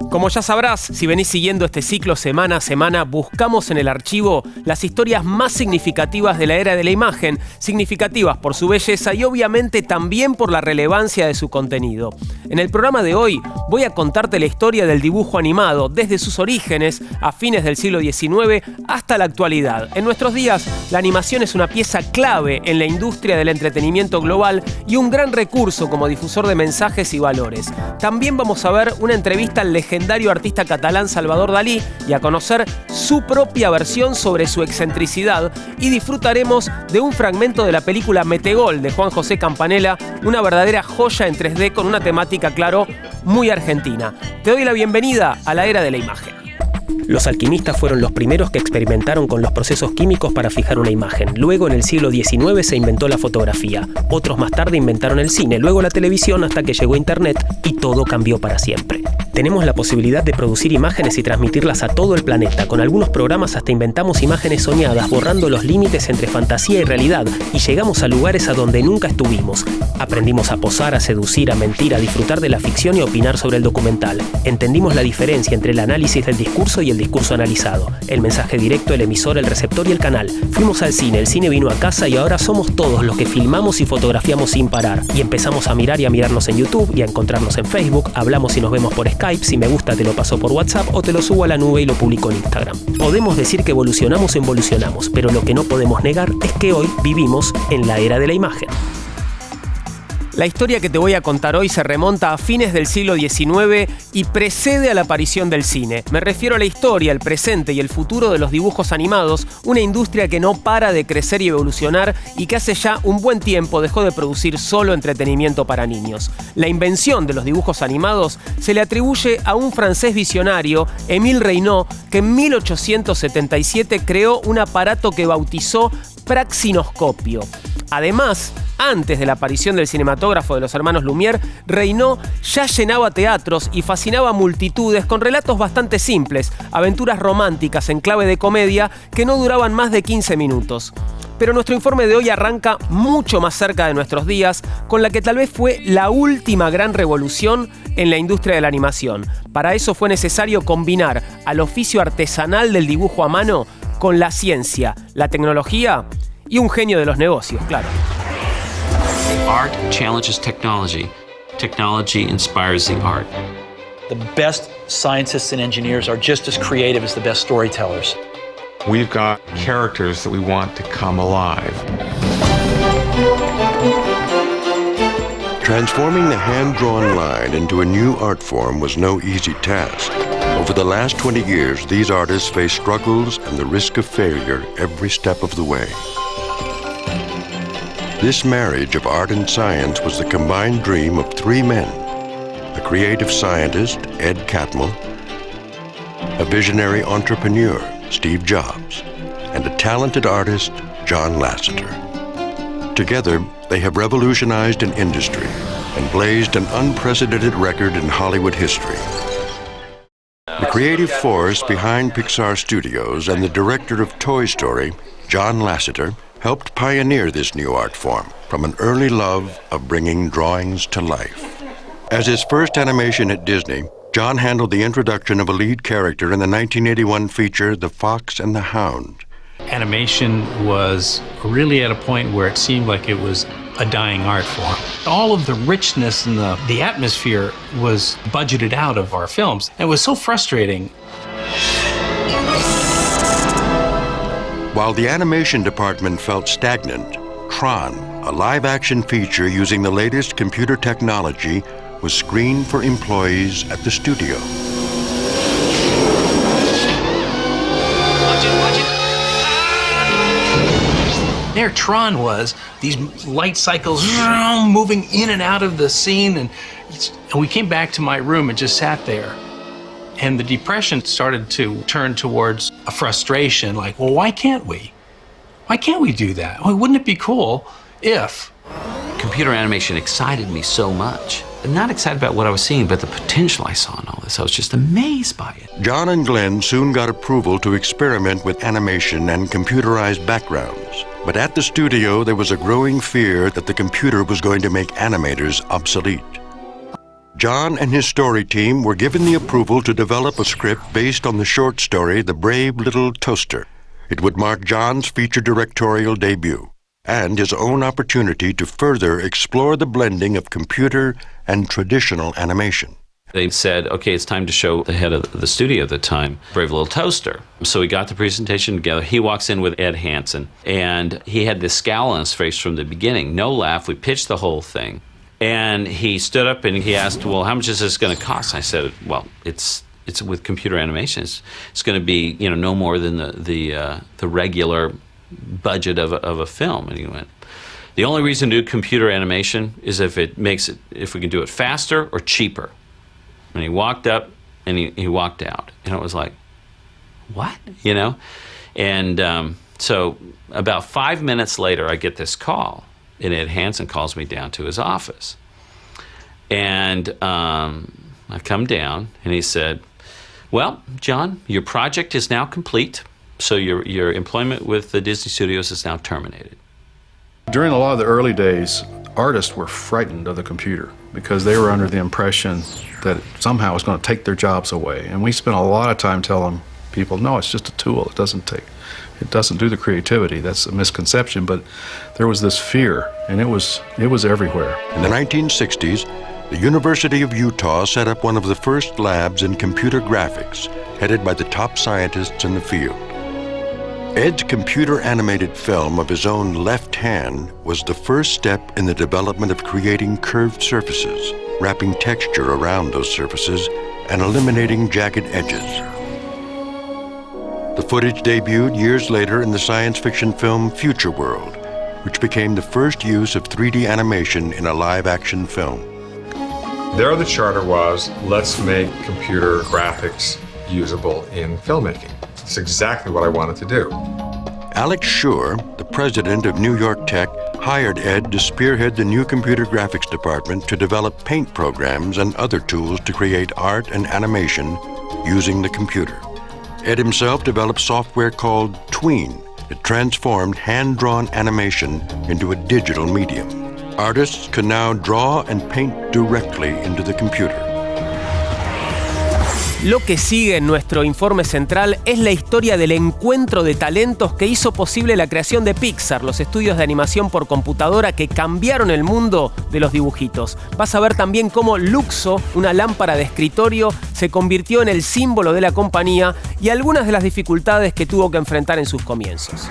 Como ya sabrás, si venís siguiendo este ciclo semana a semana, buscamos en el archivo las historias más significativas de la era de la imagen, significativas por su belleza y obviamente también por la relevancia de su contenido. En el programa de hoy voy a contarte la historia del dibujo animado, desde sus orígenes, a fines del siglo XIX, hasta la actualidad. En nuestros días, la animación es una pieza clave en la industria del entretenimiento global y un gran recurso como difusor de mensajes y valores. También vamos a ver una entrevista al legendario artista catalán Salvador Dalí y a conocer su propia versión sobre su excentricidad, y disfrutaremos de un fragmento de la película Metegol de Juan José Campanella, una verdadera joya en 3D con una temática, claro, muy argentina. Te doy la bienvenida a la era de la imagen. Los alquimistas fueron los primeros que experimentaron con los procesos químicos para fijar una imagen. Luego, en el siglo XIX, se inventó la fotografía. Otros más tarde inventaron el cine, luego la televisión, hasta que llegó Internet y todo cambió para siempre. Tenemos la posibilidad de producir imágenes y transmitirlas a todo el planeta. Con algunos programas hasta inventamos imágenes soñadas, borrando los límites entre fantasía y realidad, y llegamos a lugares a donde nunca estuvimos. Aprendimos a posar, a seducir, a mentir, a disfrutar de la ficción y a opinar sobre el documental. Entendimos la diferencia entre el análisis del discurso y el discurso analizado, el mensaje directo, el emisor, el receptor y el canal. Fuimos al cine, el cine vino a casa y ahora somos todos los que filmamos y fotografiamos sin parar. Y empezamos a mirar y a mirarnos en YouTube y a encontrarnos en Facebook, hablamos y nos vemos por Skype, si me gusta te lo paso por WhatsApp o te lo subo a la nube y lo publico en Instagram. Podemos decir que evolucionamos, pero lo que no podemos negar es que hoy vivimos en la era de la imagen. La historia que te voy a contar hoy se remonta a fines del siglo XIX y precede a la aparición del cine. Me refiero a la historia, el presente y el futuro de los dibujos animados, una industria que no para de crecer y evolucionar y que hace ya un buen tiempo dejó de producir solo entretenimiento para niños. La invención de los dibujos animados se le atribuye a un francés visionario, Émile Reynaud, que en 1877 creó un aparato que bautizó praxinoscopio. Además, antes de la aparición del cinematógrafo de los hermanos Lumière, Reynaud ya llenaba teatros y fascinaba a multitudes con relatos bastante simples, aventuras románticas en clave de comedia que no duraban más de 15 minutos. Pero nuestro informe de hoy arranca mucho más cerca de nuestros días, con la que tal vez fue la última gran revolución en la industria de la animación. Para eso fue necesario combinar al oficio artesanal del dibujo a mano con la ciencia, la tecnología y un genio de los negocios, claro. Art challenges technology. Technology inspires the art. The best scientists and engineers are just as creative as the best storytellers. We've got characters that we want to come alive. Transforming the hand-drawn line into a new art form was no easy task. Over the last 20 years, these artists face struggles and the risk of failure every step of the way. This marriage of art and science was the combined dream of three men: a creative scientist, Ed Catmull, a visionary entrepreneur, Steve Jobs, and a talented artist, John Lasseter. Together, they have revolutionized an industry and blazed an unprecedented record in Hollywood history. The creative force behind Pixar Studios and the director of Toy Story, John Lasseter, helped pioneer this new art form from an early love of bringing drawings to life. As his first animation at Disney, John handled the introduction of a lead character in the 1981 feature The Fox and the Hound. Animation was really at a point where it seemed like it was a dying art form. All of the richness and the atmosphere was budgeted out of our films. It was so frustrating. While the animation department felt stagnant, Tron, a live-action feature using the latest computer technology, was screened for employees at the studio. There Tron was, these light cycles moving in and out of the scene, and we came back to my room and just sat there. And the depression started to turn towards a frustration, like, well, why can't we? Why can't we do that? Well, wouldn't it be cool if? Computer animation excited me so much. I'm not excited about what I was seeing, but the potential I saw in all this. I was just amazed by it. John and Glenn soon got approval to experiment with animation and computerized backgrounds. But at the studio, there was a growing fear that the computer was going to make animators obsolete. John and his story team were given the approval to develop a script based on the short story The Brave Little Toaster. It would mark John's feature directorial debut and his own opportunity to further explore the blending of computer and traditional animation. They said, okay, it's time to show the head of the studio at the time, Brave Little Toaster. So we got the presentation together. He walks in with Ed Hansen, and he had this scowl on his face from the beginning. No laugh. We pitched the whole thing. And he stood up and he asked, well, how much is this going to cost? I said, well, it's with computer animation. It's going to be, no more than the regular budget of a film. And he went, the only reason to do computer animation is if we can do it faster or cheaper. And he walked up and he walked out. And it was like, what? And so about 5 minutes later, I get this call. And Ed Hansen calls me down to his office. And I come down and he said, well, John, your project is now complete. So your employment with the Disney Studios is now terminated. During a lot of the early days, artists were frightened of the computer because they were under the impression that somehow it was going to take their jobs away. And we spent a lot of time telling people, no, it's just a tool. It doesn't do the creativity. That's a misconception, but there was this fear, and it was everywhere. In the 1960s, the University of Utah set up one of the first labs in computer graphics, headed by the top scientists in the field. Ed's computer-animated film of his own left hand was the first step in the development of creating curved surfaces, wrapping texture around those surfaces, and eliminating jagged edges. The footage debuted years later in the science fiction film Future World, which became the first use of 3D animation in a live-action film. There the charter was, let's make computer graphics usable in filmmaking. It's exactly what I wanted to do. Alex Schur, the president of New York Tech, hired Ed to spearhead the new computer graphics department to develop paint programs and other tools to create art and animation using the computer. Ed himself developed software called Tween that transformed hand-drawn animation into a digital medium. Artists could now draw and paint directly into the computer. Lo que sigue en nuestro informe central es la historia del encuentro de talentos que hizo posible la creación de Pixar, los estudios de animación por computadora que cambiaron el mundo de los dibujitos. Vas a ver también cómo Luxo, una lámpara de escritorio, se convirtió en el símbolo de la compañía y algunas de las dificultades que tuvo que enfrentar en sus comienzos.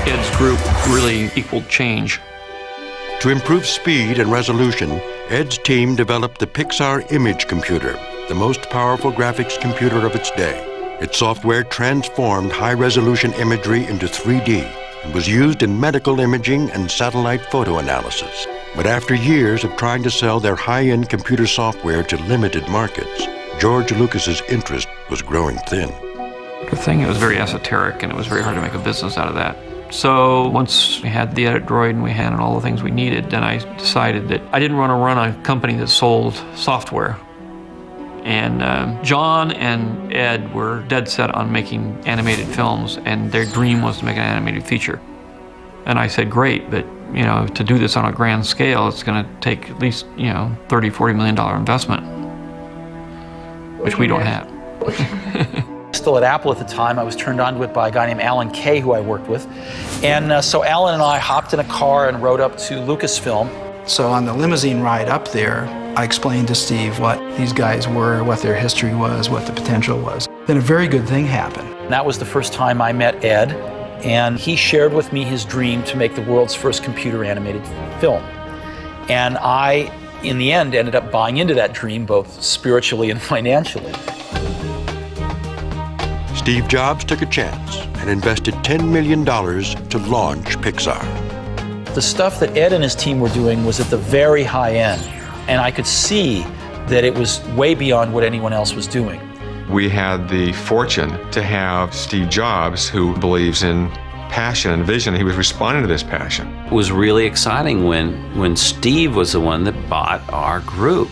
Ed's group really equaled change. To improve speed and resolution, Ed's team developed the Pixar Image Computer, the most powerful graphics computer of its day. Its software transformed high-resolution imagery into 3D and was used in medical imaging and satellite photo analysis. But after years of trying to sell their high-end computer software to limited markets, George Lucas's interest was growing thin. The thing, it was very esoteric, and it was very hard to make a business out of that. So once we had the Edit Droid and we had all the things we needed, then I decided that I didn't want to run a company that sold software. And John and Ed were dead set on making animated films, and their dream was to make an animated feature. And I said, great, but to do this on a grand scale, it's going to take at least $30, $40 million investment, which we don't have. Still at Apple at the time, I was turned on to it by a guy named Alan Kay, who I worked with. And so Alan and I hopped in a car and rode up to Lucasfilm. So on the limousine ride up there, I explained to Steve what these guys were, what their history was, what the potential was. Then a very good thing happened. And that was the first time I met Ed, and he shared with me his dream to make the world's first computer animated film. And I, in the end, ended up buying into that dream, both spiritually and financially. Steve Jobs took a chance and invested $10 million to launch Pixar. The stuff that Ed and his team were doing was at the very high end, and I could see that it was way beyond what anyone else was doing. We had the fortune to have Steve Jobs, who believes in passion and vision. He was responding to this passion. It was really exciting when Steve was the one that bought our group.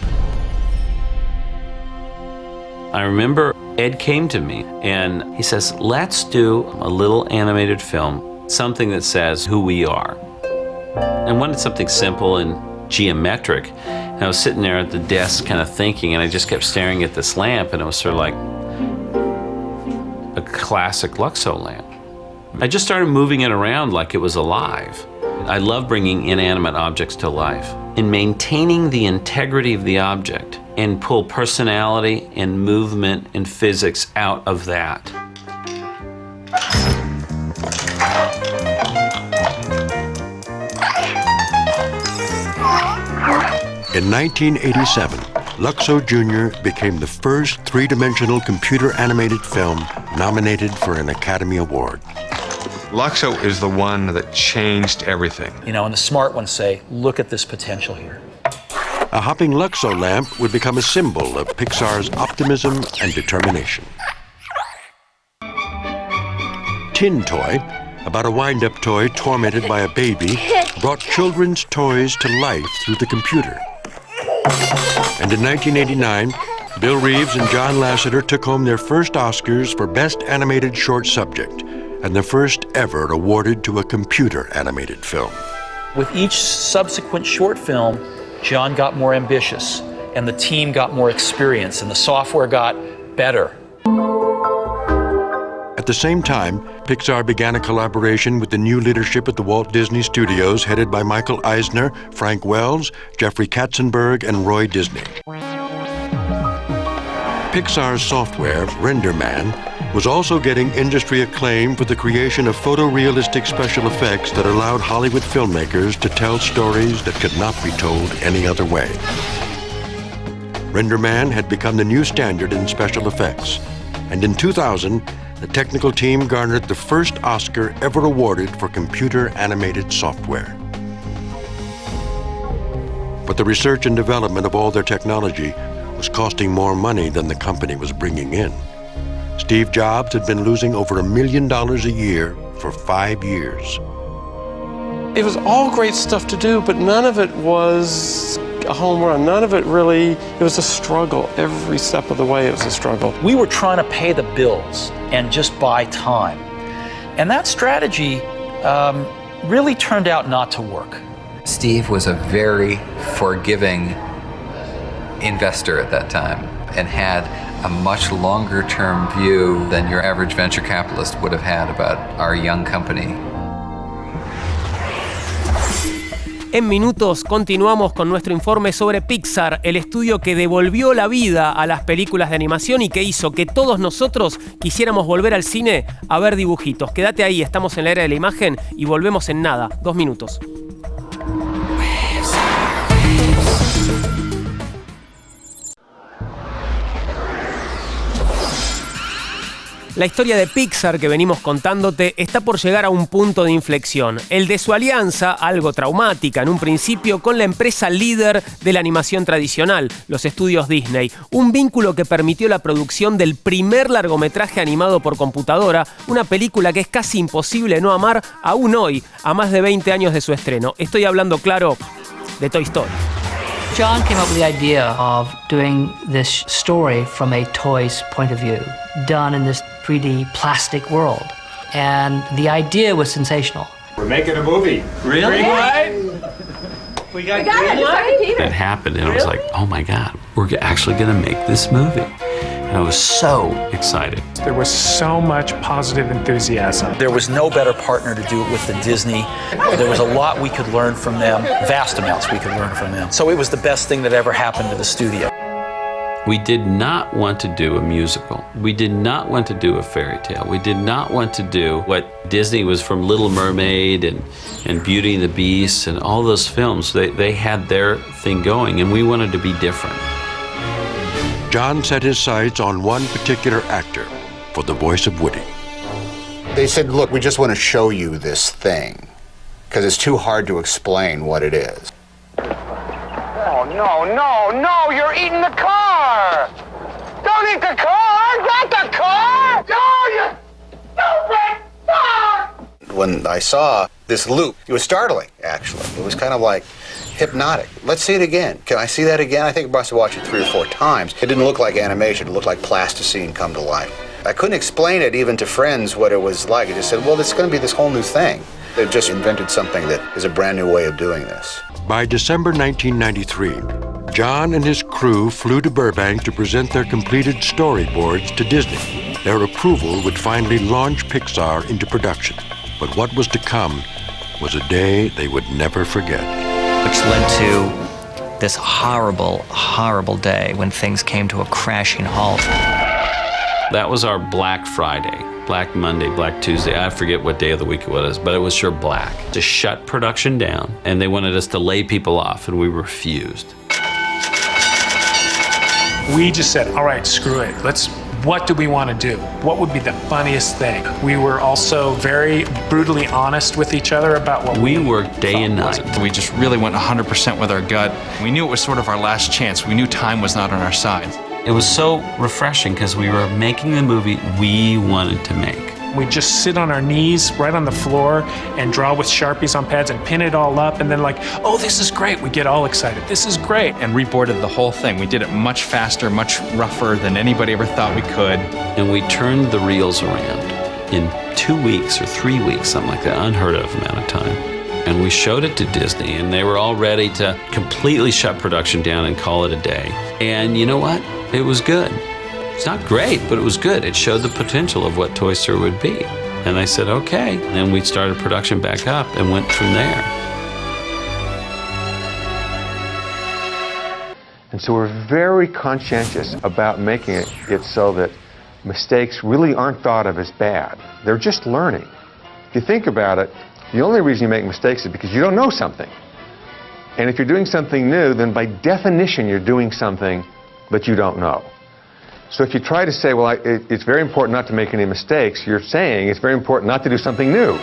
I remember Ed came to me and he says, let's do a little animated film something that says who we are. And when it's something simple and geometric, and I was sitting there at the desk kind of thinking, and I just kept staring at this lamp, and it was sort of like a classic Luxo lamp. I just started moving it around like it was alive. I love bringing inanimate objects to life and maintaining the integrity of the object and pull personality and movement and physics out of that. In 1987, Luxo Jr. became the first three-dimensional computer-animated film nominated for an Academy Award. Luxo is the one that changed everything. You know, and the smart ones say, look at this potential here. A hopping Luxo lamp would become a symbol of Pixar's optimism and determination. Tin Toy, about a wind-up toy tormented by a baby, brought children's toys to life through the computer. And in 1989, Bill Reeves and John Lasseter took home their first Oscars for Best Animated Short Subject, and the first ever awarded to a computer-animated film. With each subsequent short film, John got more ambitious, and the team got more experience, and the software got better. At the same time, Pixar began a collaboration with the new leadership at the Walt Disney Studios, headed by Michael Eisner, Frank Wells, Jeffrey Katzenberg, and Roy Disney. Pixar's software, RenderMan, was also getting industry acclaim for the creation of photorealistic special effects that allowed Hollywood filmmakers to tell stories that could not be told any other way. RenderMan had become the new standard in special effects, and in 2000, the technical team garnered the first Oscar ever awarded for computer-animated software. But the research and development of all their technology was costing more money than the company was bringing in. Steve Jobs had been losing over $1 million a year for 5 years. It was all great stuff to do, but none of it was a home run. None of it really, it was a struggle. Every step of the way it was a struggle. We were trying to pay the bills and just buy time. And that strategy really turned out not to work. Steve was a very forgiving investor at that time and had a much longer-term view than your average venture capitalist would have had about our young company. En minutos continuamos con nuestro informe sobre Pixar, el estudio que devolvió la vida a las películas de animación y que hizo que todos nosotros quisiéramos volver al cine a ver dibujitos. Quédate ahí, estamos en la era de la imagen y volvemos en nada, 2 minutos. La historia de Pixar que venimos contándote está por llegar a un punto de inflexión, el de su alianza, algo traumática en un principio, con la empresa líder de la animación tradicional, los estudios Disney, un vínculo que permitió la producción del primer largometraje animado por computadora, una película que es casi imposible no amar aún hoy, a más de 20 años de su estreno. Estoy hablando, claro, de Toy Story. John came up with the idea of doing this story from a toy's point of view, done in this 3D plastic world. And the idea was sensational. We're making a movie. Really? Green light? We got green light? That happened, and I was like, oh my God, we're actually gonna make this movie. And I was so excited. There was so much positive enthusiasm. There was no better partner to do it with than Disney. There was a lot we could learn from them, vast amounts we could learn from them. So it was the best thing that ever happened to the studio. We did not want to do a musical. We did not want to do a fairy tale. We did not want to do what Disney was from Little Mermaid and Beauty and the Beast and all those films. They had their thing going, and we wanted to be different. John set his sights on one particular actor for the voice of Woody. They said, look, we just want to show you this thing because it's too hard to explain what it is. Oh, no, you're eating the car! Don't eat the car! Not the car! No, you stupid fuck! When I saw this loop, it was startling, actually. It was kind of like hypnotic. Let's see it again. Can I see that again? I think I must have watched it 3 or 4 times. It didn't look like animation. It looked like plasticine come to life. I couldn't explain it even to friends what it was like. I just said, well, it's going to be this whole new thing. They've just invented something that is a brand new way of doing this. By December 1993, John and his crew flew to Burbank to present their completed storyboards to Disney. Their approval would finally launch Pixar into production. But what was to come was a day they would never forget. Which led to this horrible, horrible day when things came to a crashing halt. That was our Black Friday, Black Monday, Black Tuesday. I forget what day of the week it was, but it was sure black. To shut production down, and they wanted us to lay people off, and we refused. We just said, all right, screw it. What do we want to do? What would be the funniest thing? We were also very brutally honest with each other about what we worked day and night. We just really went 100% with our gut. We knew it was sort of our last chance. We knew time was not on our side. It was so refreshing because we were making the movie we wanted to make. We just sit on our knees right on the floor and draw with Sharpies on pads and pin it all up, and then like, oh, this is great. We get all excited. This is great. And reboarded the whole thing. We did it much faster, much rougher than anybody ever thought we could. And we turned the reels around in 2 weeks or 3 weeks, something like that, unheard of amount of time. And we showed it to Disney, and they were all ready to completely shut production down and call it a day. And you know what? It was good. It's not great, but it was good. It showed the potential of what Toy Story would be. And I said, okay. And then we started production back up and went from there. And so we're very conscientious about making it so that mistakes really aren't thought of as bad. They're just learning. If you think about it, the only reason you make mistakes is because you don't know something. And if you're doing something new, then by definition you're doing something that you don't know. So if you try to say, well, it's very important not to make any mistakes, you're saying it's very important not to do something new.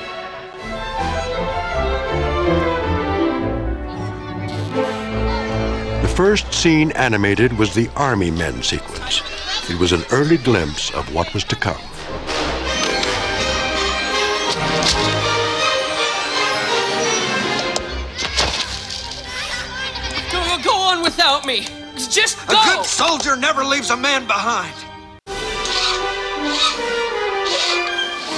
The first scene animated was the Army Men sequence. It was an early glimpse of what was to come. Go on without me. Just go! A good soldier never leaves a man behind.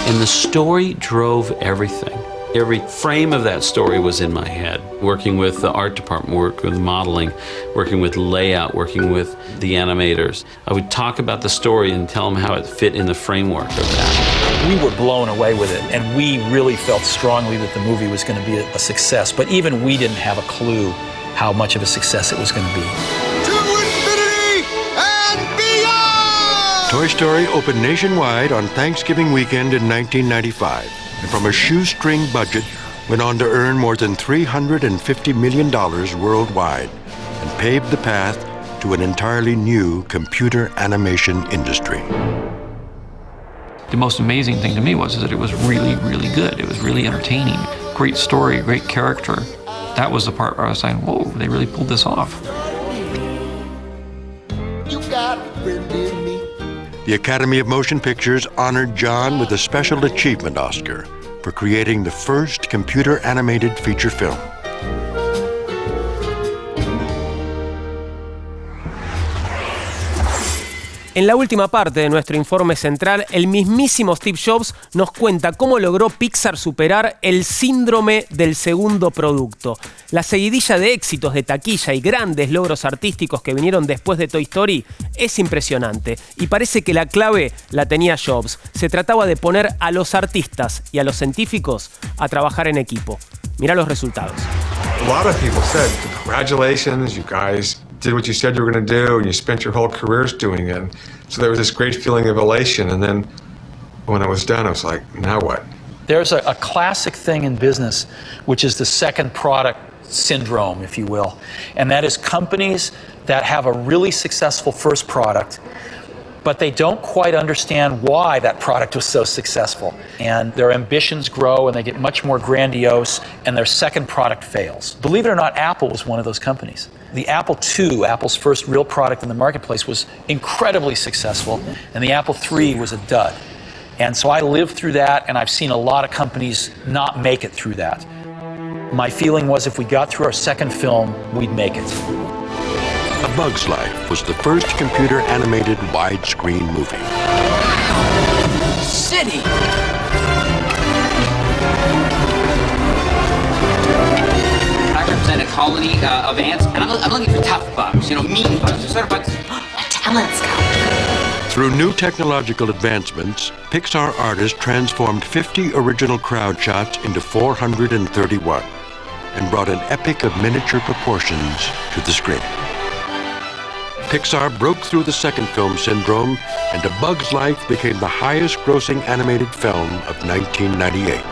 And the story drove everything. Every frame of that story was in my head. Working with the art department, working with modeling, working with layout, working with the animators. I would talk about the story and tell them how it fit in the framework of that. We were blown away with it, and we really felt strongly that the movie was going to be a success, but even we didn't have a clue how much of a success it was going to be. Toy Story opened nationwide on Thanksgiving weekend in 1995, and from a shoestring budget went on to earn more than $350 million worldwide and paved the path to an entirely new computer animation industry. The most amazing thing to me was that it was really, really good. It was really entertaining. Great story, great character. That was the part where I was saying, whoa, they really pulled this off. You got a friend in me. The Academy of Motion Pictures honored John with a Special Achievement Oscar for creating the first computer-animated feature film. En la última parte de nuestro informe central, el mismísimo Steve Jobs nos cuenta cómo logró Pixar superar el síndrome del segundo producto. La seguidilla de éxitos de taquilla y grandes logros artísticos que vinieron después de Toy Story es impresionante y parece que la clave la tenía Jobs. Se trataba de poner a los artistas y a los científicos a trabajar en equipo. Mirá los resultados. A lot of people said, congratulations, you guys did what you said you were going to do, and you spent your whole careers doing it. So there was this great feeling of elation, and then when I was done, I was like, now what? There's a classic thing in business, which is the second product syndrome, if you will. And that is companies that have a really successful first product, but they don't quite understand why that product was so successful. And their ambitions grow and they get much more grandiose, and their second product fails. Believe it or not, Apple was one of those companies. The Apple II, Apple's first real product in the marketplace, was incredibly successful, and the Apple III was a dud. And so I lived through that, and I've seen a lot of companies not make it through that. My feeling was if we got through our second film, we'd make it. A Bug's Life was the first computer-animated widescreen movie. city. I represent a colony of ants, and I'm looking for tough bugs, mean bugs, sort of bugs. A telescope. Through new technological advancements, Pixar artists transformed 50 original crowd shots into 431 and brought an epic of miniature proportions to the screen. Pixar broke through the second film syndrome, and A Bug's Life became the highest-grossing animated film of 1998.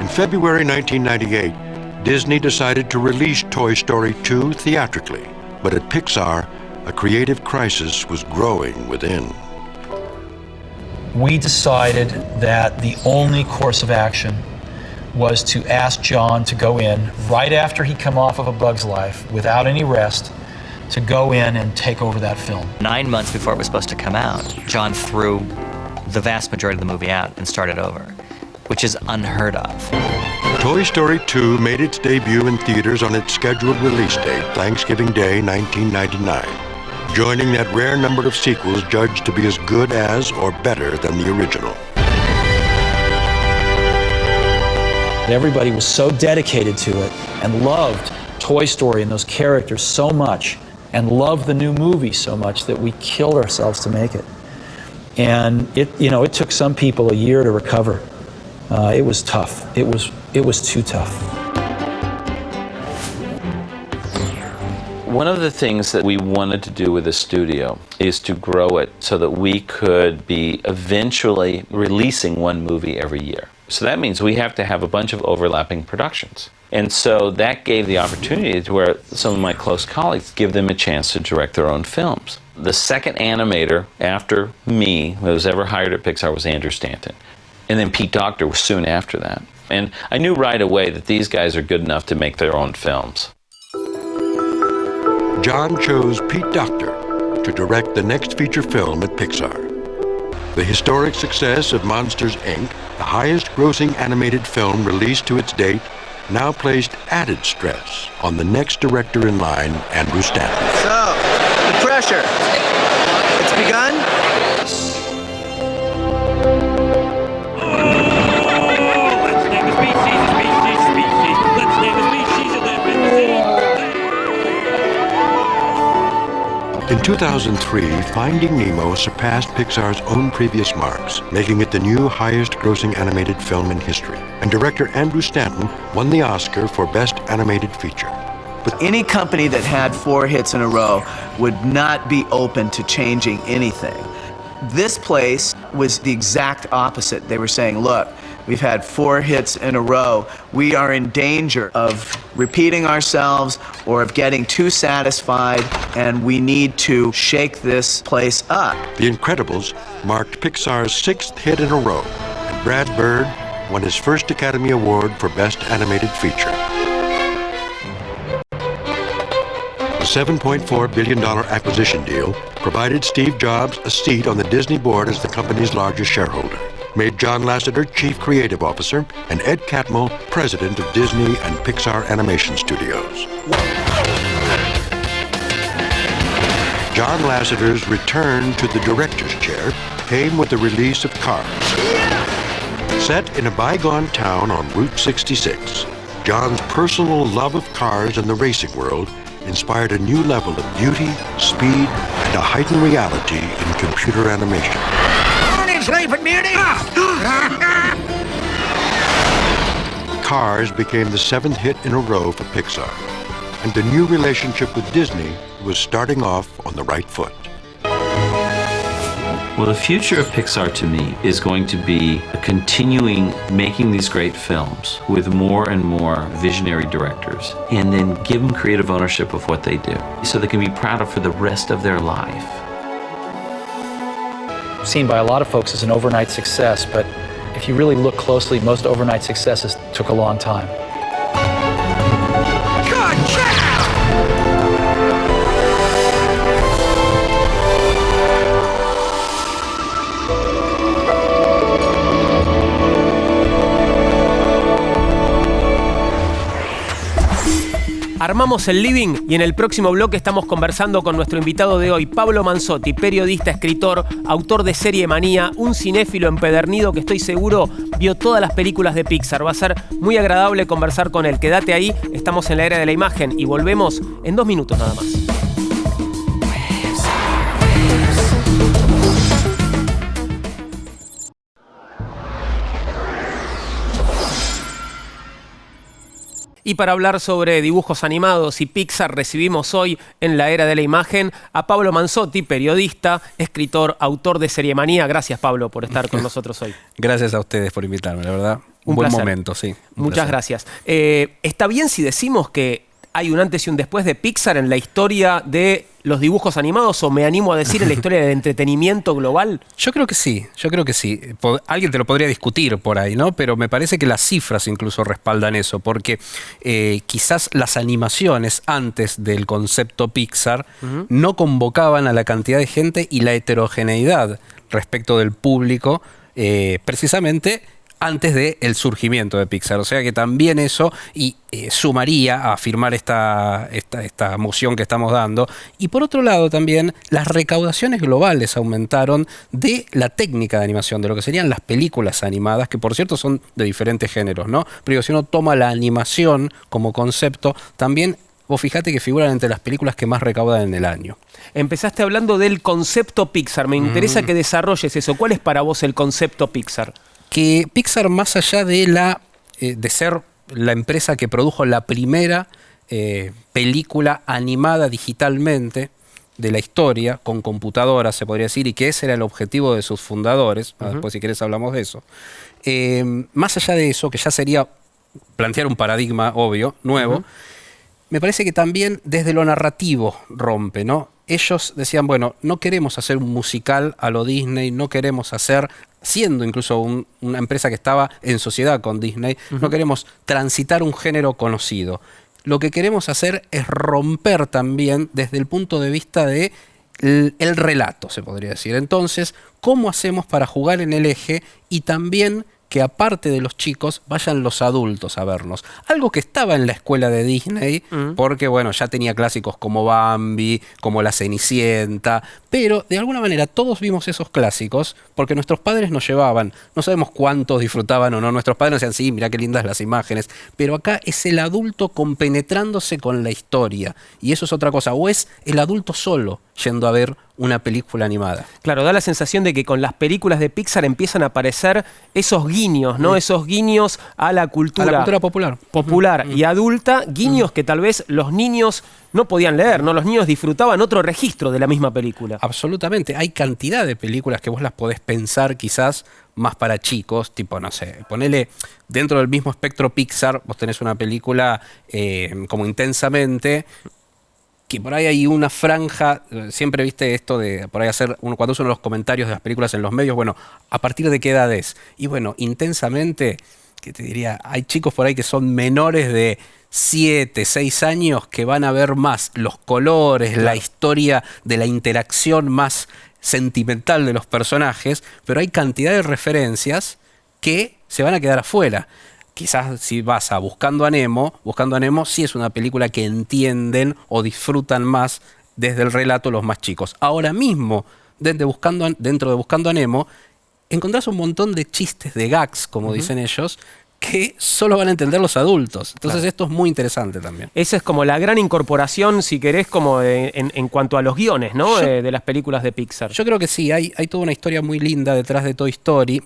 In February 1998, Disney decided to release Toy Story 2 theatrically, but at Pixar, a creative crisis was growing within. We decided that the only course of action was to ask John to go in right after he'd come off of A Bug's Life, without any rest, to go in and take over that film. 9 months before it was supposed to come out, John threw the vast majority of the movie out and started over, which is unheard of. Toy Story 2 made its debut in theaters on its scheduled release date, Thanksgiving Day, 1999, joining that rare number of sequels judged to be as good as or better than the original. Everybody was so dedicated to it and loved Toy Story and those characters so much and loved the new movie so much that we killed ourselves to make it. And it took some people a year to recover. It was tough. It was too tough. One of the things that we wanted to do with the studio is to grow it so that we could be eventually releasing one movie every year. So that means we have to have a bunch of overlapping productions. And so that gave the opportunity to where some of my close colleagues give them a chance to direct their own films. The second animator after me that was ever hired at Pixar was Andrew Stanton. And then Pete Docter was soon after that. And I knew right away that these guys are good enough to make their own films. John chose Pete Docter to direct the next feature film at Pixar. The historic success of Monsters, Inc., the highest-grossing animated film released to its date, now placed added stress on the next director in line, Andrew Stanton. So, the pressure. It's begun. In 2003, Finding Nemo surpassed Pixar's own previous marks, making it the new highest-grossing animated film in history. And director Andrew Stanton won the Oscar for Best Animated Feature. But any company that had 4 hits in a row would not be open to changing anything. This place was the exact opposite. They were saying, look, we've had 4 hits in a row. We are in danger of repeating ourselves or of getting too satisfied, and we need to shake this place up. The Incredibles marked Pixar's 6th hit in a row, and Brad Bird won his first Academy Award for Best Animated Feature. The $7.4 billion acquisition deal provided Steve Jobs a seat on the Disney board as the company's largest shareholder, made John Lasseter Chief Creative Officer, and Ed Catmull President of Disney and Pixar Animation Studios. John Lasseter's return to the director's chair came with the release of Cars. Set in a bygone town on Route 66, John's personal love of cars and the racing world inspired a new level of beauty, speed, and a heightened reality in computer animation. Morning, Sleeping Beauty! Cars became the 7th hit in a row for Pixar, and the new relationship with Disney was starting off on the right foot. Well, the future of Pixar to me is going to be continuing making these great films with more and more visionary directors, and then give them creative ownership of what they do so they can be proud of for the rest of their life. Seen by a lot of folks as an overnight success, but if you really look closely, most overnight successes took a long time. Armamos el living y en el próximo bloque estamos conversando con nuestro invitado de hoy, Pablo Manzotti, periodista, escritor, autor de Serie Manía, un cinéfilo empedernido que estoy seguro vio todas las películas de Pixar. Va a ser muy agradable conversar con él. Quédate ahí, estamos en la era de la imagen y volvemos en 2 minutos nada más. Y para hablar sobre dibujos animados y Pixar recibimos hoy en la era de la imagen a Pablo Manzotti, periodista, escritor, autor de Serie Manía. Gracias, Pablo, por estar con nosotros hoy. Gracias a ustedes por invitarme, la verdad. Un buen placer. momento, sí. Muchas gracias. ¿Está bien si decimos que hay un antes y un después de Pixar en la historia de los dibujos animados, o me animo a decir en la historia del entretenimiento global? Yo creo que sí. Alguien te lo podría discutir por ahí, ¿no? Pero me parece que las cifras incluso respaldan eso, porque quizás las animaciones antes del concepto Pixar no convocaban a la cantidad de gente y la heterogeneidad respecto del público, precisamente antes del surgimiento de Pixar. O sea que también eso sumaría a afirmar esta moción que estamos dando. Y por otro lado también las recaudaciones globales aumentaron de la técnica de animación, de lo que serían las películas animadas, que por cierto son de diferentes géneros, ¿no? Pero si uno toma la animación como concepto, también vos fijate que figuran entre las películas que más recaudan en el año. Empezaste hablando del concepto Pixar. Me interesa que desarrolles eso. ¿Cuál es para vos el concepto Pixar? Que Pixar, más allá de ser la empresa que produjo la primera película animada digitalmente de la historia, con computadoras se podría decir, y que ese era el objetivo de sus fundadores, después si querés hablamos de eso, más allá de eso, que ya sería plantear un paradigma obvio, nuevo, me parece que también desde lo narrativo rompe, ¿no? Ellos decían, bueno, no queremos hacer un musical a lo Disney, no queremos hacer, siendo incluso una empresa que estaba en sociedad con Disney, no queremos transitar un género conocido. Lo que queremos hacer es romper también desde el punto de vista de el relato, se podría decir. Entonces, ¿cómo hacemos para jugar en el eje y también que aparte de los chicos vayan los adultos a vernos? Algo que estaba en la escuela de Disney, porque bueno, ya tenía clásicos como Bambi, como La Cenicienta, pero de alguna manera todos vimos esos clásicos porque nuestros padres nos llevaban. No sabemos cuántos disfrutaban o no, nuestros padres nos decían, sí, mirá qué lindas las imágenes, pero acá es el adulto compenetrándose con la historia, y eso es otra cosa, o es el adulto solo yendo a ver una película animada. Claro, da la sensación de que con las películas de Pixar empiezan a aparecer esos guiños, ¿no? Esos guiños a la cultura popular y adulta, guiños que tal vez los niños no podían leer, ¿no? Los niños disfrutaban otro registro de la misma película. Absolutamente. Hay cantidad de películas que vos las podés pensar quizás más para chicos, tipo, no sé, ponele dentro del mismo espectro Pixar, vos tenés una película como Intensamente, que por ahí hay una franja, siempre viste esto de por ahí hacer, cuando usan los comentarios de las películas en los medios, bueno, ¿a partir de qué edad es? Y bueno, Intensamente, que te diría, hay chicos por ahí que son menores de 7, 6 años que van a ver más los colores, la historia de la interacción más sentimental de los personajes, pero hay cantidad de referencias que se van a quedar afuera. Quizás si vas a Buscando a Nemo sí es una película que entienden o disfrutan más desde el relato los más chicos. Ahora mismo, dentro de Buscando a Nemo, encontrás un montón de chistes, de gags, como dicen ellos, que solo van a entender los adultos. Entonces esto es muy interesante también. Esa es como la gran incorporación, si querés, como en cuanto a los guiones, ¿no? De las películas de Pixar. Yo creo que sí, hay toda una historia muy linda detrás de Toy Story.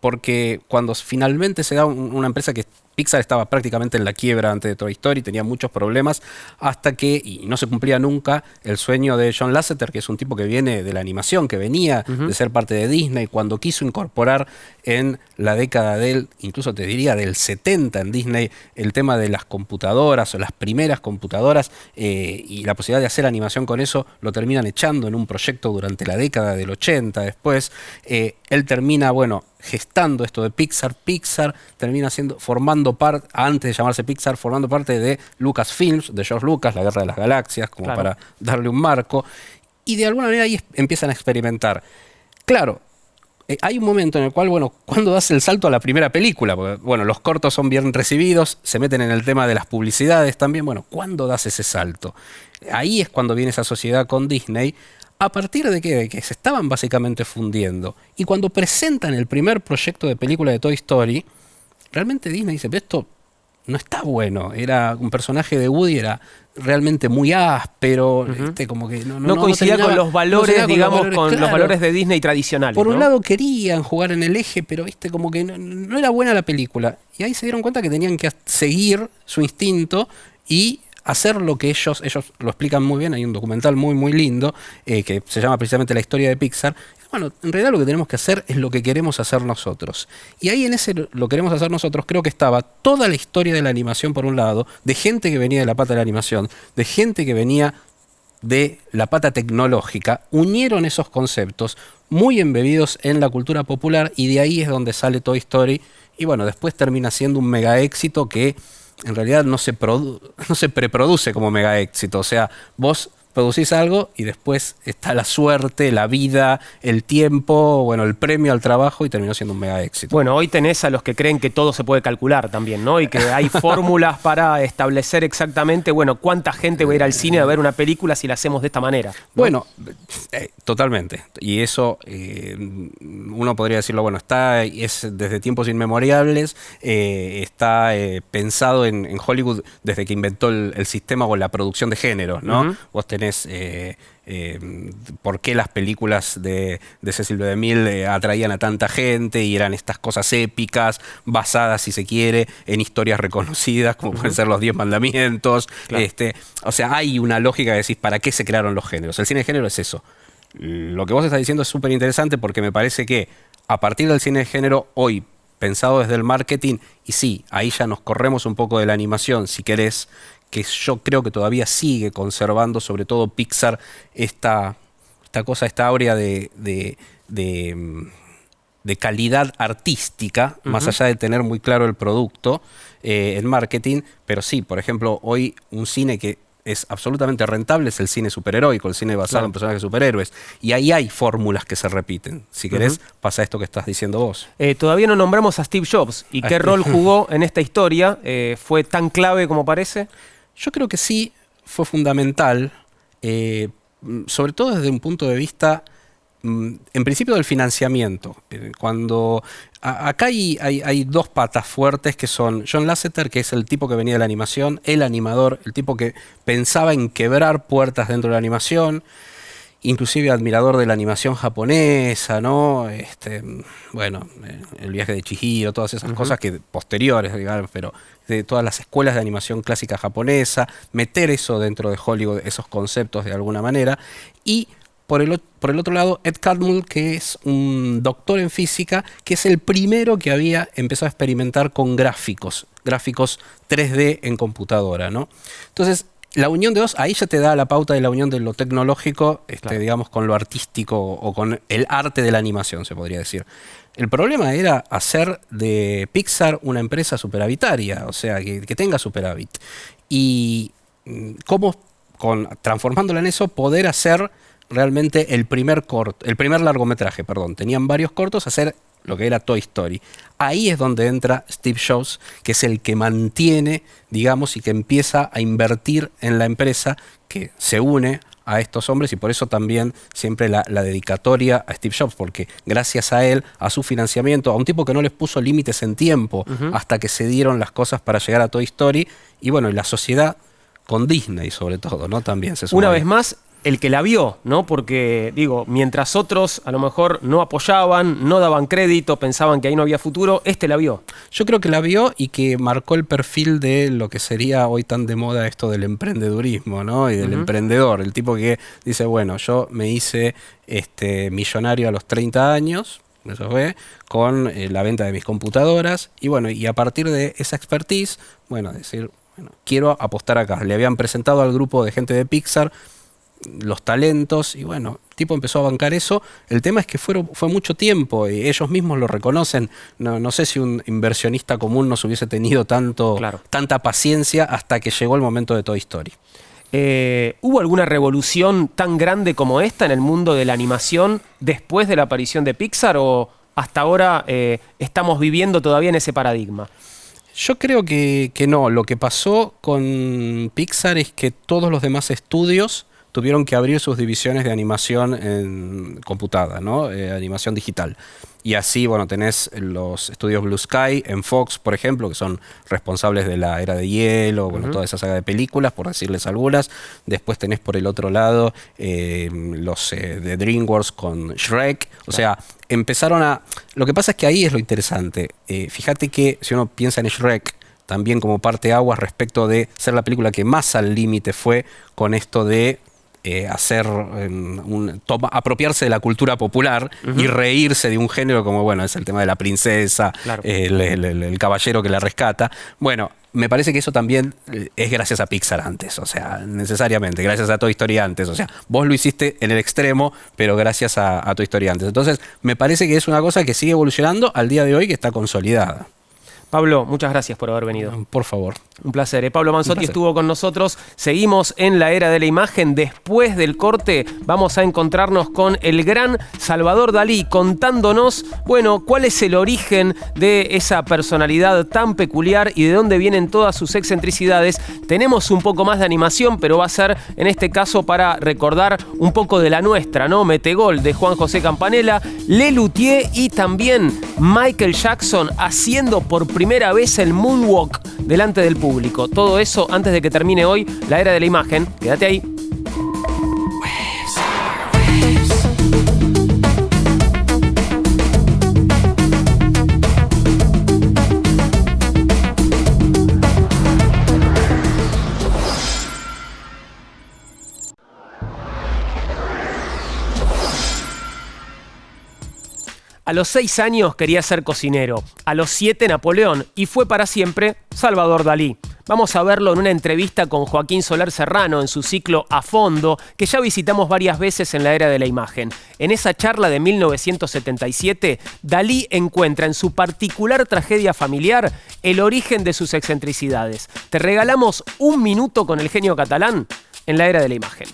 Porque cuando finalmente se da una empresa que Pixar estaba prácticamente en la quiebra antes de Toy Story, tenía muchos problemas, hasta que, y no se cumplía nunca, el sueño de John Lasseter, que es un tipo que viene de la animación, que venía de ser parte de Disney, cuando quiso incorporar en la década incluso te diría del 70 en Disney, el tema de las computadoras o las primeras computadoras y la posibilidad de hacer animación con eso, lo terminan echando en un proyecto durante la década del 80 después. Él termina, bueno, gestando esto de Pixar. Pixar termina formando parte, antes de llamarse Pixar, formando parte de Lucasfilms, de George Lucas, La Guerra de las Galaxias, como para darle un marco. Y de alguna manera ahí empiezan a experimentar. Claro, hay un momento en el cual, bueno, cuando das el salto a la primera película, porque, bueno, los cortos son bien recibidos, se meten en el tema de las publicidades también, bueno, ¿cuándo das ese salto? Ahí es cuando viene esa sociedad con Disney, a partir de que se estaban básicamente fundiendo. Y cuando presentan el primer proyecto de película de Toy Story, realmente Disney dice, esto no está bueno. Era un personaje de Woody, era realmente muy áspero, como que no coincidía con los valores, digamos, con los valores de Disney tradicionales. Por un lado querían jugar en el eje, pero como que no era buena la película. Y ahí se dieron cuenta que tenían que seguir su instinto y hacer lo que ellos lo explican muy bien. Hay un documental muy muy lindo que se llama precisamente La historia de Pixar. Bueno, en realidad lo que tenemos que hacer es lo que queremos hacer nosotros. Y ahí en ese lo queremos hacer nosotros creo que estaba toda la historia de la animación por un lado, de gente que venía de la pata de la animación, de gente que venía de la pata tecnológica, unieron esos conceptos muy embebidos en la cultura popular y de ahí es donde sale Toy Story. Y bueno, después termina siendo un mega éxito que en realidad no se preproduce como mega éxito. O sea, vos producís algo y después está la suerte, la vida, el tiempo, bueno, el premio al trabajo y terminó siendo un mega éxito. Bueno, hoy tenés a los que creen que todo se puede calcular también, ¿no? Y que hay fórmulas para establecer exactamente, bueno, cuánta gente va a ir al cine a ver una película si la hacemos de esta manera, ¿no? Bueno, totalmente. Y eso, uno podría decirlo, bueno, es desde tiempos inmemorables, está pensado en Hollywood desde que inventó el sistema o la producción de género, ¿no? Vos tenés por qué las películas de Cecil B. DeMille atraían a tanta gente y eran estas cosas épicas, basadas, si se quiere, en historias reconocidas, como pueden ser los 10 mandamientos. Claro. O sea, hay una lógica de decir, ¿para qué se crearon los géneros? El cine de género es eso. Lo que vos estás diciendo es súper interesante porque me parece que a partir del cine de género, hoy, pensado desde el marketing, y sí, ahí ya nos corremos un poco de la animación, si querés, que yo creo que todavía sigue conservando, sobre todo Pixar, esta áurea de calidad artística, más allá de tener muy claro el producto en marketing. Pero sí, por ejemplo, hoy un cine que es absolutamente rentable es el cine superheroico, el cine basado en personajes superhéroes. Y ahí hay fórmulas que se repiten. Si querés, pasa esto que estás diciendo vos. Todavía no nombramos a Steve Jobs. ¿Y qué rol jugó en esta historia? ¿Fue tan clave como parece? Yo creo que sí, fue fundamental, sobre todo desde un punto de vista, en principio, del financiamiento. Cuando acá hay dos patas fuertes que son John Lasseter, que es el tipo que venía de la animación, el animador, el tipo que pensaba en quebrar puertas dentro de la animación, inclusive admirador de la animación japonesa, ¿no? Bueno, el viaje de Chihiro, todas esas cosas que posteriores, digamos, pero de todas las escuelas de animación clásica japonesa, meter eso dentro de Hollywood, esos conceptos de alguna manera. Y por el otro lado, Ed Catmull, que es un doctor en física, que es el primero que había empezado a experimentar con gráficos 3D en computadora, ¿no? Entonces, la unión de dos, ahí ya te da la pauta de la unión de lo tecnológico, digamos, con lo artístico o con el arte de la animación, se podría decir. El problema era hacer de Pixar una empresa superavitaria, o sea, que tenga superávit. Y cómo, transformándola en eso, poder hacer realmente el primer largometraje, tenían varios cortos, hacer lo que era Toy Story. Ahí es donde entra Steve Jobs, que es el que mantiene, digamos, y que empieza a invertir en la empresa, que se une a estos hombres, y por eso también siempre la dedicatoria a Steve Jobs, porque gracias a él, a su financiamiento, a un tipo que no les puso límites en tiempo hasta que se dieron las cosas para llegar a Toy Story, y bueno, y la sociedad con Disney sobre todo, ¿no? También se suma. Una vez más, el que la vio, ¿no? Porque, digo, mientras otros a lo mejor no apoyaban, no daban crédito, pensaban que ahí no había futuro, la vio. Yo creo que la vio y que marcó el perfil de lo que sería hoy tan de moda esto del emprendedurismo, ¿no? Y del emprendedor, el tipo que dice, bueno, yo me hice millonario a los 30 años, eso fue, con la venta de mis computadoras, y bueno, y a partir de esa expertise, bueno, decir, bueno, quiero apostar acá. Le habían presentado al grupo de gente de Pixar los talentos, y bueno, el tipo empezó a bancar eso. El tema es que fue mucho tiempo, y ellos mismos lo reconocen. No sé si un inversionista común nos hubiese tenido tanta paciencia hasta que llegó el momento de Toy Story. ¿Hubo alguna revolución tan grande como esta en el mundo de la animación después de la aparición de Pixar, o hasta ahora estamos viviendo todavía en ese paradigma? Yo creo que no. Lo que pasó con Pixar es que todos los demás estudios tuvieron que abrir sus divisiones de animación en computada, ¿no? Animación digital. Y así, bueno, tenés los estudios Blue Sky en Fox, por ejemplo, que son responsables de la Era de Hielo, bueno, toda esa saga de películas, por decirles algunas. Después tenés por el otro lado los de DreamWorks con Shrek. O sea, empezaron a... Lo que pasa es que ahí es lo interesante. Fíjate que si uno piensa en Shrek, también como parteaguas respecto de ser la película que más al límite fue con esto de apropiarse de la cultura popular y reírse de un género como, bueno, es el tema de la princesa, claro. el caballero que la rescata. Bueno, me parece que eso también es gracias a Pixar antes, o sea, necesariamente, gracias a Toy Story antes. O sea, vos lo hiciste en el extremo, pero gracias a Toy Story antes. Entonces, me parece que es una cosa que sigue evolucionando al día de hoy, que está consolidada. Pablo, muchas gracias por haber venido. Por favor. Un placer. Pablo Manzotti estuvo con nosotros. Seguimos en la era de la imagen. Después del corte vamos a encontrarnos con el gran Salvador Dalí contándonos, bueno, cuál es el origen de esa personalidad tan peculiar y de dónde vienen todas sus excentricidades. Tenemos un poco más de animación, pero va a ser en este caso para recordar un poco de la nuestra, ¿no? Metegol de Juan José Campanella, Lelutier y también Michael Jackson haciendo por primera vez el moonwalk delante del público. Todo eso antes de que termine hoy la era de la imagen. Quédate ahí. A los 6 años quería ser cocinero, a los 7 Napoleón y fue para siempre Salvador Dalí. Vamos a verlo en una entrevista con Joaquín Soler Serrano en su ciclo A Fondo, que ya visitamos varias veces en la era de la imagen. En esa charla de 1977, Dalí encuentra en su particular tragedia familiar el origen de sus excentricidades. Te regalamos un minuto con el genio catalán en la era de la imagen.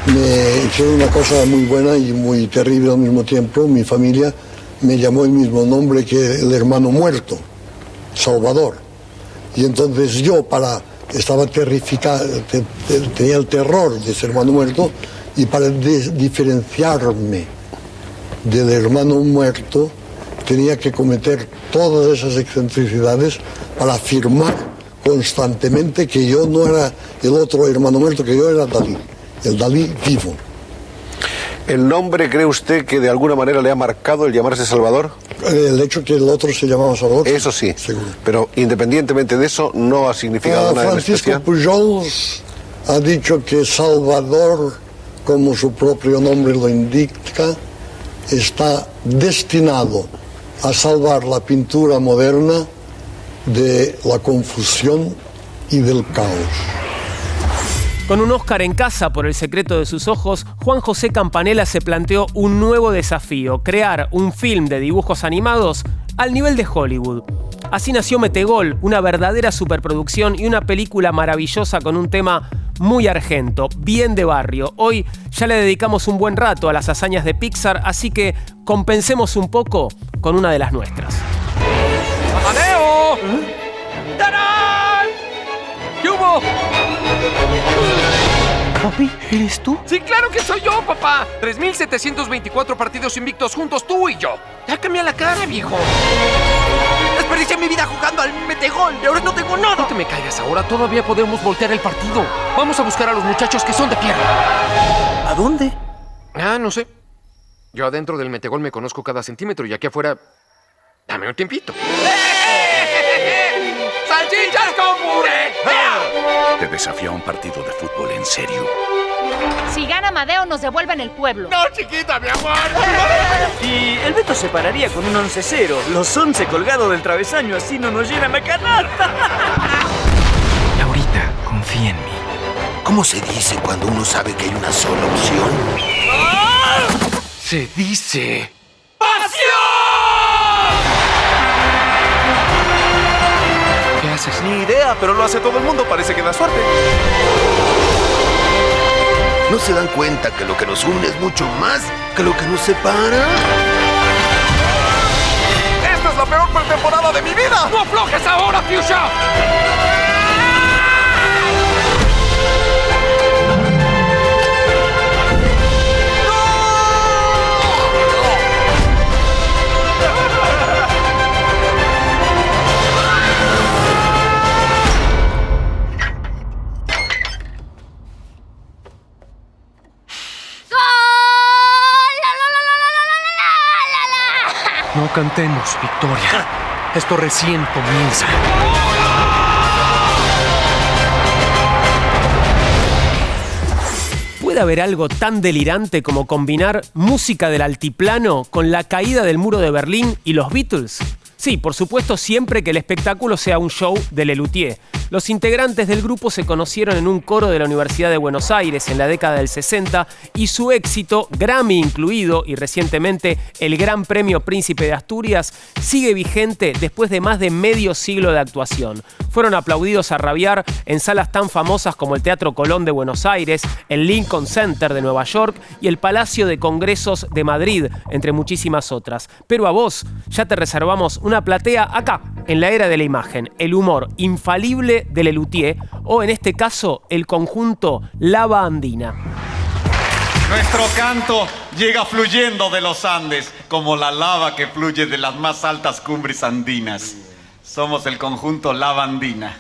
Me hicieron una cosa muy buena y muy terrible al mismo tiempo. Mi familia me llamó el mismo nombre que el hermano muerto, Salvador. Y entonces yo estaba terrificado, tenía el terror de ese hermano muerto, y para diferenciarme del hermano muerto tenía que cometer todas esas excentricidades para afirmar constantemente que yo no era el otro hermano muerto, que yo era Dalí, el Dalí vivo. ¿El nombre cree usted que de alguna manera le ha marcado el llamarse Salvador? El hecho que el otro se llamaba Salvador. Eso sí, seguro. Pero independientemente de eso, no ha significado nada Francisco especial. Pujols ha dicho que Salvador, como su propio nombre lo indica, está destinado a salvar la pintura moderna de la confusión y del caos. Con un Oscar en casa por El secreto de sus ojos, Juan José Campanella se planteó un nuevo desafío: crear un film de dibujos animados al nivel de Hollywood. Así nació Metegol, una verdadera superproducción y una película maravillosa con un tema muy argento, bien de barrio. Hoy ya le dedicamos un buen rato a las hazañas de Pixar, así que compensemos un poco con una de las nuestras. ¡Amadeo! ¡Tarán! ¿Qué hubo? Papi, ¿eres tú? Sí, claro que soy yo, papá. 3.724 partidos invictos juntos, tú y yo. Ya cambia la cara, viejo. Desperdicié mi vida jugando al Metegol y ahora no tengo nada. No te me caigas ahora, todavía podemos voltear el partido. Vamos a buscar a los muchachos que son de pierna. ¿A dónde? No sé. Yo adentro del Metegol me conozco cada centímetro y aquí afuera... Dame un tiempito. ¡Salchichas con puré! Te desafío a un partido de fútbol en serio. Si gana Amadeo, nos devuelven el pueblo. ¡No, chiquita, mi amor! Y el Beto se pararía con un 11-0. Los 11 colgados del travesaño, así no nos llenan la canasta. Laurita, confía en mí. ¿Cómo se dice cuando uno sabe que hay una sola opción? ¡Ah! Se dice... ¡pasión! ¿Qué haces? Ni idea, pero lo hace todo el mundo. Parece que da suerte. ¿No se dan cuenta que lo que nos une es mucho más que lo que nos separa? la peor pretemporada de mi vida. ¡No aflojes ahora, Fuchsia! No cantemos, Victoria. Esto recién comienza. ¿Puede haber algo tan delirante como combinar música del altiplano con la caída del muro de Berlín y los Beatles? Sí, por supuesto, siempre que el espectáculo sea un show de Lelutier. Los integrantes del grupo se conocieron en un coro de la Universidad de Buenos Aires en la década del 60 y su éxito, Grammy incluido y recientemente el Gran Premio Príncipe de Asturias, sigue vigente después de más de medio siglo de actuación. Fueron aplaudidos a rabiar en salas tan famosas como el Teatro Colón de Buenos Aires, el Lincoln Center de Nueva York y el Palacio de Congresos de Madrid, entre muchísimas otras. Pero a vos ya te reservamos una platea acá, en la era de la imagen, el humor infalible de Lelutier, o en este caso, el conjunto Lava Andina. Nuestro canto llega fluyendo de los Andes, como la lava que fluye de las más altas cumbres andinas. Somos el conjunto Lava Andina.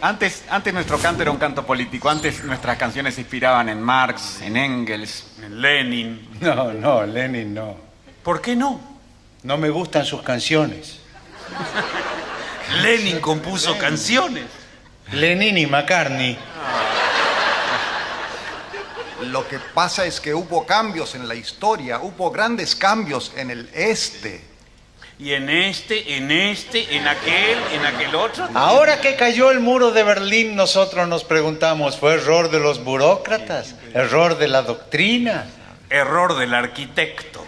Antes nuestro canto era un canto político. Antes nuestras canciones se inspiraban en Marx, en Engels, en Lenin. No, Lenin no. ¿Por qué no? No me gustan sus canciones. Lenin compuso canciones. Lenin y McCartney. Lo que pasa es que hubo cambios en la historia, hubo grandes cambios en el este. Y en aquel otro. Ahora que cayó el muro de Berlín, nosotros nos preguntamos, ¿fue error de los burócratas? ¿Error de la doctrina? Error del arquitecto.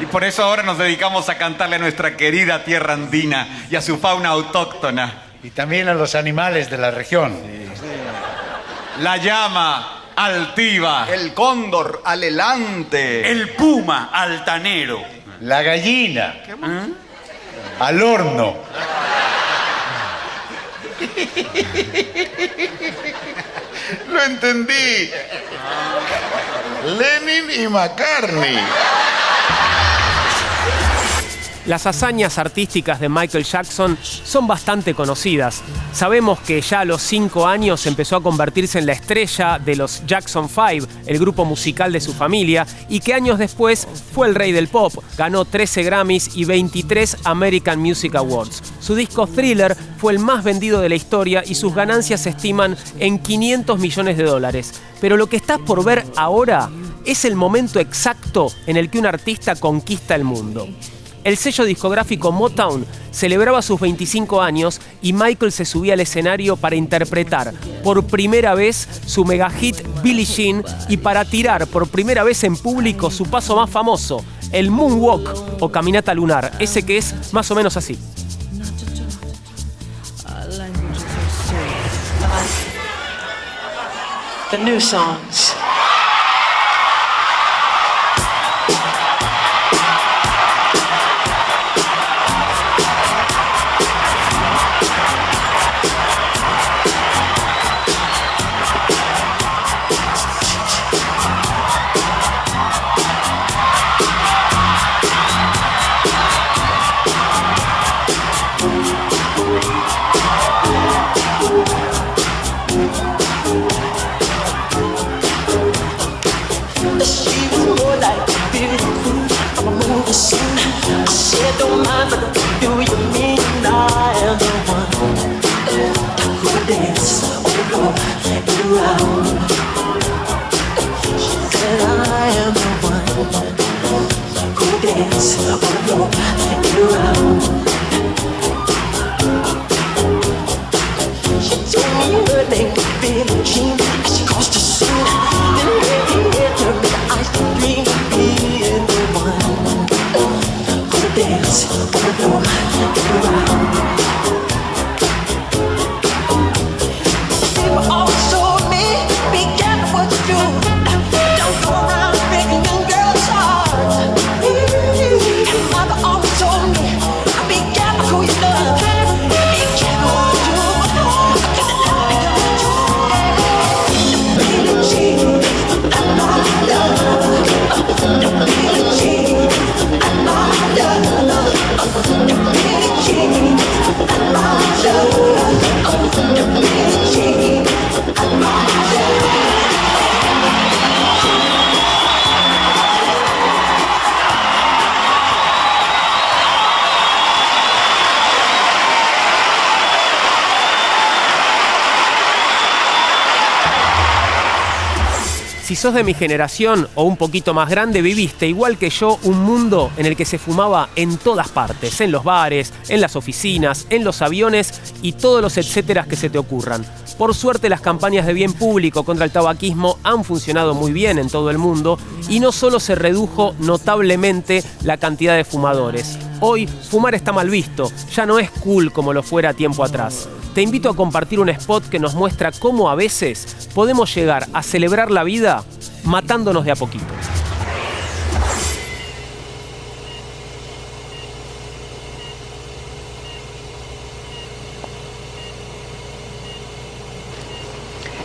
Y por eso ahora nos dedicamos a cantarle a nuestra querida tierra andina y a su fauna autóctona. Y también a los animales de la región. La llama altiva. El cóndor alelante. El puma altanero. La gallina. Al horno. Lo entendí. Lenin y McCartney. Las hazañas artísticas de Michael Jackson son bastante conocidas. Sabemos que ya a los 5 años empezó a convertirse en la estrella de los Jackson 5, el grupo musical de su familia, y que años después fue el rey del pop. Ganó 13 Grammys y 23 American Music Awards. Su disco Thriller fue el más vendido de la historia y sus ganancias se estiman en $500 millones. Pero lo que estás por ver ahora es el momento exacto en el que un artista conquista el mundo. El sello discográfico Motown celebraba sus 25 años y Michael se subía al escenario para interpretar por primera vez su mega hit Billie Jean y para tirar por primera vez en público su paso más famoso, el Moonwalk o Caminata Lunar, ese que es más o menos así. The new songs. Si sos de mi generación o un poquito más grande, viviste igual que yo un mundo en el que se fumaba en todas partes, en los bares, en las oficinas, en los aviones y todos los etcéteras que se te ocurran. Por suerte, las campañas de bien público contra el tabaquismo han funcionado muy bien en todo el mundo y no solo se redujo notablemente la cantidad de fumadores. Hoy, fumar está mal visto, ya no es cool como lo fuera tiempo atrás. Te invito a compartir un spot que nos muestra cómo a veces podemos llegar a celebrar la vida matándonos de a poquito.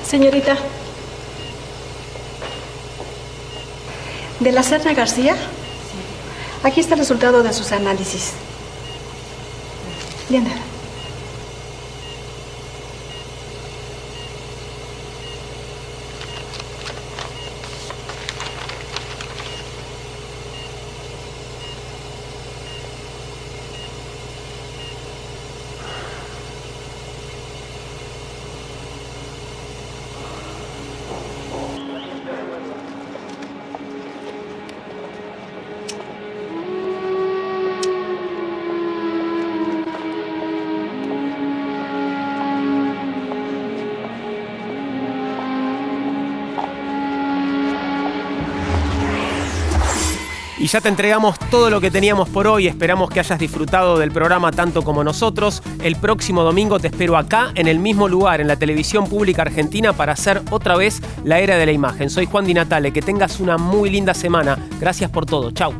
Señorita, ¿de la Serna García? Aquí está el resultado de sus análisis. Bien, Y ya te entregamos todo lo que teníamos por hoy. Esperamos que hayas disfrutado del programa tanto como nosotros. El próximo domingo te espero acá, en el mismo lugar, en la televisión pública argentina, para hacer otra vez La Era de la Imagen. Soy Juan Di Natale. Que tengas una muy linda semana. Gracias por todo. Chau.